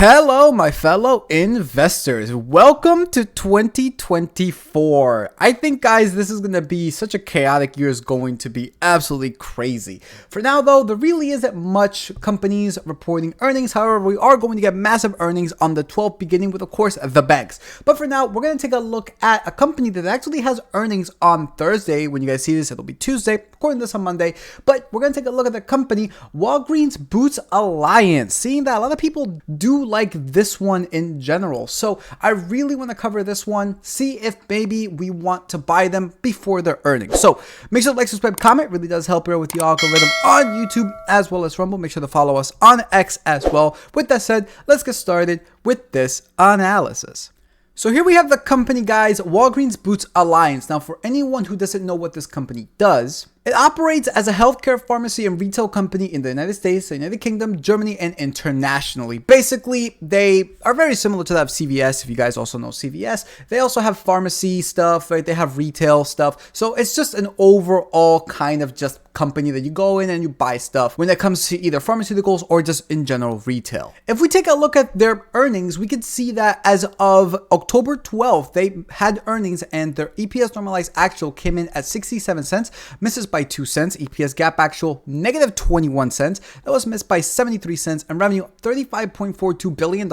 Hello, my fellow investors. Welcome to 2024. I think, guys, this is going to be such a chaotic year. It's going to be absolutely crazy. For now, though, there really isn't much companies reporting earnings. However, we are going to get massive earnings on the 12th, beginning with, of course, the banks. But for now, we're going to take a look at a company that actually has earnings on Thursday. When you guys see this, it'll be Tuesday. Recording this on Monday. But we're going to take a look at the company, Walgreens Boots Alliance. Seeing that a lot of people do like this one in general, so I really want to cover this one, see if maybe we want to buy them before their earnings. So make sure to like, subscribe, comment. It really does help here with the algorithm on YouTube as well as Rumble. Make sure to follow us on X as well. With that said, let's get started with this analysis. So here we have the company, guys, Walgreens Boots Alliance. Now, for anyone who doesn't know what this company does, it operates as a healthcare pharmacy and retail company in the United States, the United Kingdom, Germany, and internationally. Basically, they are very similar to that of CVS, if you guys also know CVS. They also have pharmacy stuff, right? They have retail stuff. So it's just an overall kind of just company that you go in and you buy stuff when it comes to either pharmaceuticals or just in general retail. If we take a look at their earnings, we can see that as of October 12th, they had earnings and their EPS normalized actual came in at 67 cents, misses by 2 cents. EPS gap actual negative 21 cents. That was missed by 73 cents, and revenue $35.42 billion,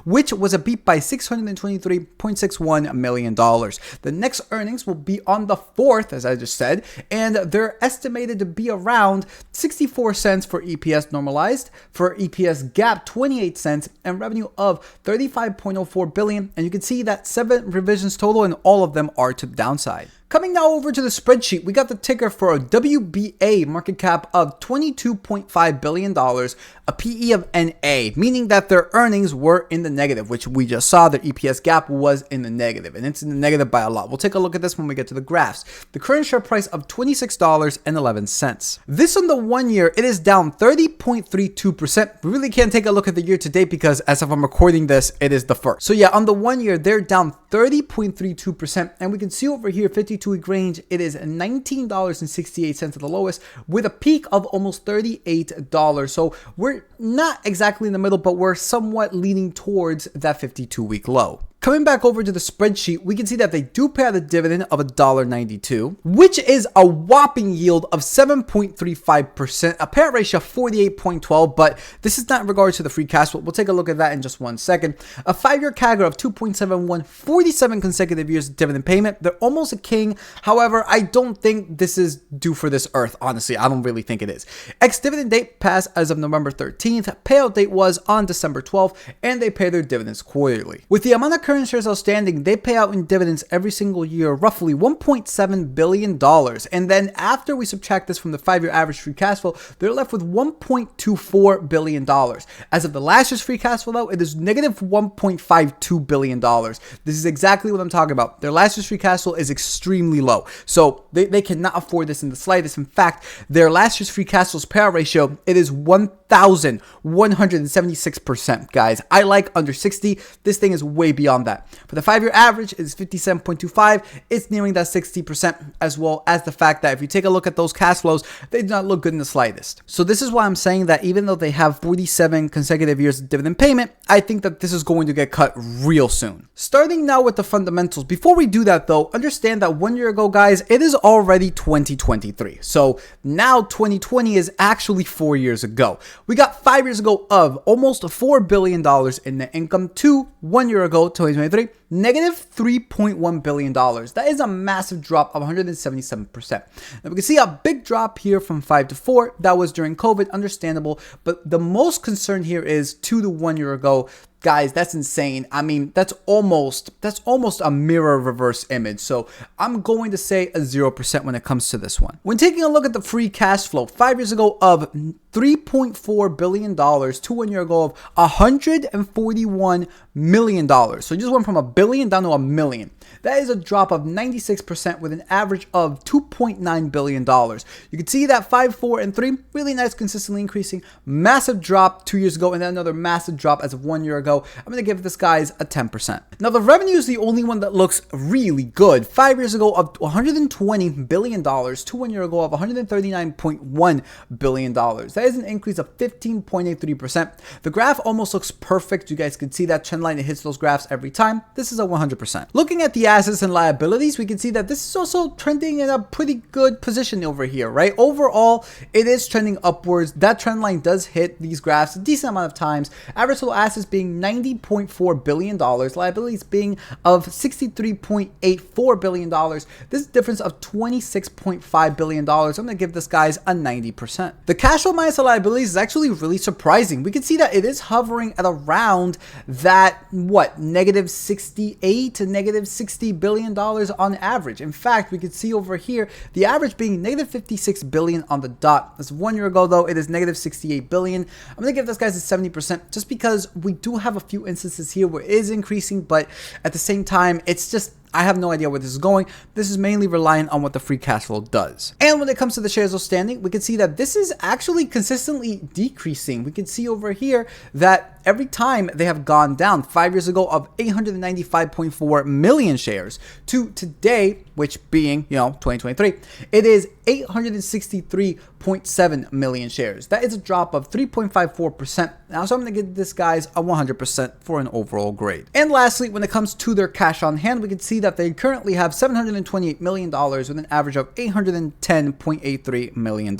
which was a beat by $623.61 million. The next earnings will be on the 4th, as I just said, and they're estimated to be around 64 cents for EPS normalized, for EPS gap 28 cents, and revenue of $35.04 billion. And you can see that 7 revisions total, and all of them are to the downside. Coming now over to the spreadsheet, we got the ticker for a WBA market cap of $22.5 billion, a PE of NA, meaning that their earnings were in the negative, which we just saw. Their EPS gap was in the negative, and it's in the negative by a lot. We'll take a look at this when we get to the graphs. The current share price of $26.11. This on the 1 year, it is down 30.32%. We really can't take a look at the year to date because as of I'm recording this, it is the first. So yeah, on the 1 year, they're down 30.32%, and we can see over here 52-week range, it is $19.68 at the lowest, with a peak of almost $38. So we're not exactly in the middle, but we're somewhat leaning towards that 52-week low. Coming back over to the spreadsheet, we can see that they do pay out a dividend of $1.92, which is a whopping yield of 7.35%, a payout ratio of 48.12, but this is not in regards to the free cash flow. We'll take a look at that in just 1 second. A 5-year CAGR of 2.71, 47 consecutive years of dividend payment. They're almost a king. However, I don't think this is due for this earth. Honestly, I don't really think it is. Ex-dividend date passed as of November 13th. Payout date was on December 12th, and they pay their dividends quarterly. With the amount of current shares outstanding, they pay out in dividends every single year, roughly $1.7 billion. And then after we subtract this from the 5-year average free cash flow, they're left with $1.24 billion. As of the last year's free cash flow, though, it is negative $1.52 billion. This is exactly what I'm talking about. Their last year's free cash flow is extremely low. So they cannot afford this in the slightest. In fact, their last year's free cash flow's payout ratio, it is 1,176%, guys. I like under 60. This thing is way beyond that. For the 5-year average, it is 57.25. It's nearing that 60%, as well as the fact that if you take a look at those cash flows, they do not look good in the slightest. So this is why I'm saying that even though they have 47 consecutive years of dividend payment, I think that this is going to get cut real soon. Starting now with the fundamentals. Before we do that, though, understand that 1 year ago, guys, it is already 2023. So now 2020 is actually 4 years ago. We got 5 years ago of almost $4 billion in net income to 1 year ago, 2023, negative $3.1 billion. That is a massive drop of 177%. Now we can see a big drop here from 5 to 4. That was during COVID, understandable. But the most concern here is 2 to 1 year ago. Guys, that's insane. I mean, that's almost a mirror reverse image. So I'm going to say a 0% when it comes to this one. When taking a look at the free cash flow, 5 years ago of $3.4 billion to 1 year ago of $141 million. So you just went from $1 billion down to $1 million. That is a drop of 96% with an average of $2.9 billion. You can see that 5, 4, and 3, really nice, consistently increasing. Massive drop 2 years ago, and then another massive drop as of 1 year ago. I'm going to give this guys a 10%. Now, the revenue is the only one that looks really good. 5 years ago of $120 billion to 1 year ago of $139.1 billion. That That is an increase of 15.83%. The graph almost looks perfect. You guys can see that trend line. It hits those graphs every time. This is a 100%. Looking at the assets and liabilities, we can see that this is also trending in a pretty good position over here, right? Overall, it is trending upwards. That trend line does hit these graphs a decent amount of times. Average total assets being $90.4 billion, liabilities being of $63.84 billion. This is a difference of $26.5 billion. I'm going to give this guys a 90%. The cash flow minus the liabilities is actually really surprising. We can see that it is hovering at around that, negative 68 to negative $60 billion on average. In fact, we can see over here, the average being negative 56 billion on the dot. As of 1 year ago, though, it is negative 68 billion. I'm going to give this guys a 70% just because we do have a few instances here where it is increasing, but at the same time, it's just, I have no idea where this is going. This is mainly reliant on what the free cash flow does. And when it comes to the shares outstanding, we can see that this is actually consistently decreasing. We can see over here that every time they have gone down, 5 years ago of 895.4 million shares to today, which being, 2023, it is 863.7 million shares. That is a drop of 3.54%. Now, so I'm going to give this guys a 100% for an overall grade. And lastly, when it comes to their cash on hand, we can see that they currently have $728 million with an average of $810.83 million.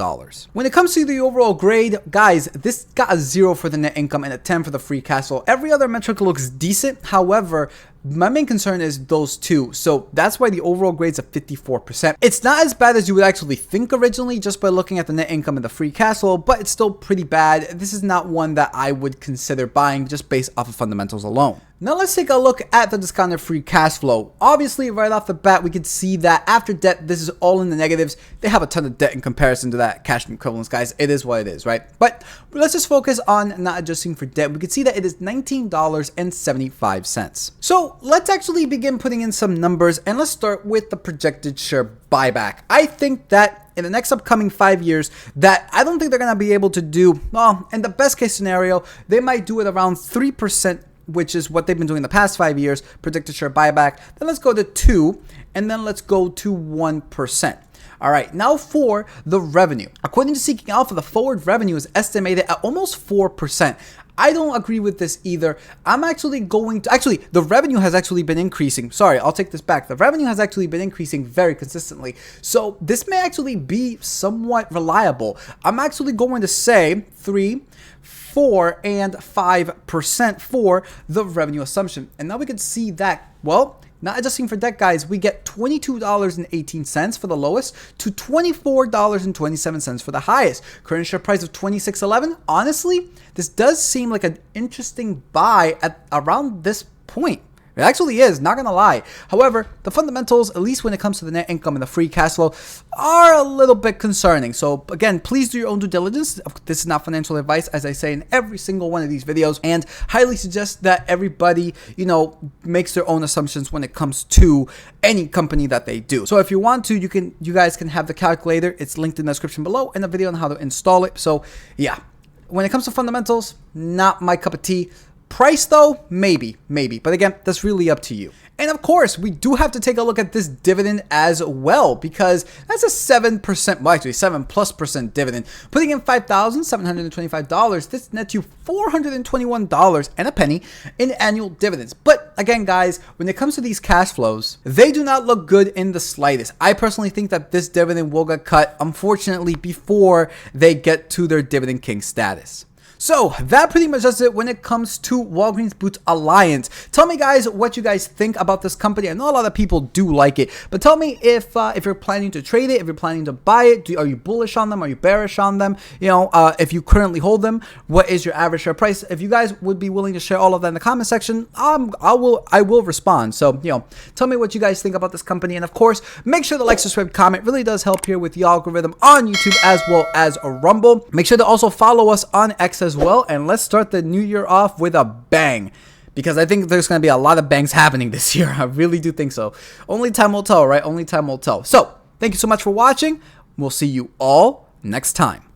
When it comes to the overall grade, guys, this got a 0 for the net income and a 10 for the free cash flow. Every other metric looks decent. However, my main concern is those two. So that's why the overall grade's a 54%. It's not as bad as you would actually think originally just by looking at the net income and the free cash flow, but it's still pretty bad. This is not one that I would consider buying just based off of fundamentals alone. Now let's take a look at the discounted free cash flow. Obviously, right off the bat, we can see that after debt, this is all in the negatives. They have a ton of debt in comparison to that cash and equivalents, guys. It is what it is, right? But let's just focus on not adjusting for debt. We can see that it is $19.75. So let's actually begin putting in some numbers, and let's start with the projected share buyback. I think that in the next upcoming 5 years, that I don't think they're going to be able to do, well, in the best case scenario, they might do it around 3%, which is what they've been doing the past 5 years, predicted share buyback. Then let's go to 2, and then let's go to 1%. All right, now for the revenue. According to Seeking Alpha, the forward revenue is estimated at almost 4%. I don't agree with this either. I'm actually going to, the revenue has actually been increasing. Sorry, I'll take this back. The revenue has actually been increasing very consistently. So this may actually be somewhat reliable. I'm actually going to say 3, 4, and 5% for the revenue assumption. And now we can see that, well, not adjusting for debt, guys, we get $22.18 for the lowest to $24.27 for the highest. Current share price of $26.11. Honestly, this does seem like an interesting buy at around this point. It actually is, not gonna lie. However, the fundamentals, at least when it comes to the net income and the free cash flow, are a little bit concerning. So again, please do your own due diligence. This is not financial advice, as I say in every single one of these videos, and highly suggest that everybody, makes their own assumptions when it comes to any company that they do. So if you want to, you guys can have the calculator. It's linked in the description below and a video on how to install it. So yeah, when it comes to fundamentals, not my cup of tea. Price though, maybe, but again, that's really up to you. And of course, we do have to take a look at this dividend as well, because that's a 7%, well actually 7+% dividend. Putting in $5,725, this nets you $421 and a penny in annual dividends. But again, guys, when it comes to these cash flows, they do not look good in the slightest. I personally think that this dividend will get cut, unfortunately, before they get to their dividend king status. So that pretty much does it when it comes to Walgreens Boots Alliance. Tell me, guys, what you guys think about this company. I know a lot of people do like it, but tell me if you're planning to trade it, if you're planning to buy it. Are you bullish on them? Are you bearish on them? If you currently hold them, what is your average share price? If you guys would be willing to share all of that in the comment section, I will respond. So tell me what you guys think about this company, and of course, make sure to like, subscribe, comment. Really does help here with the algorithm on YouTube as well as Rumble. Make sure to also follow us on X as well, and let's start the new year off with a bang, because I think there's going to be a lot of bangs happening this year. I really do think so. Only time will tell, right? Only time will tell. So thank you so much for watching. We'll see you all next time.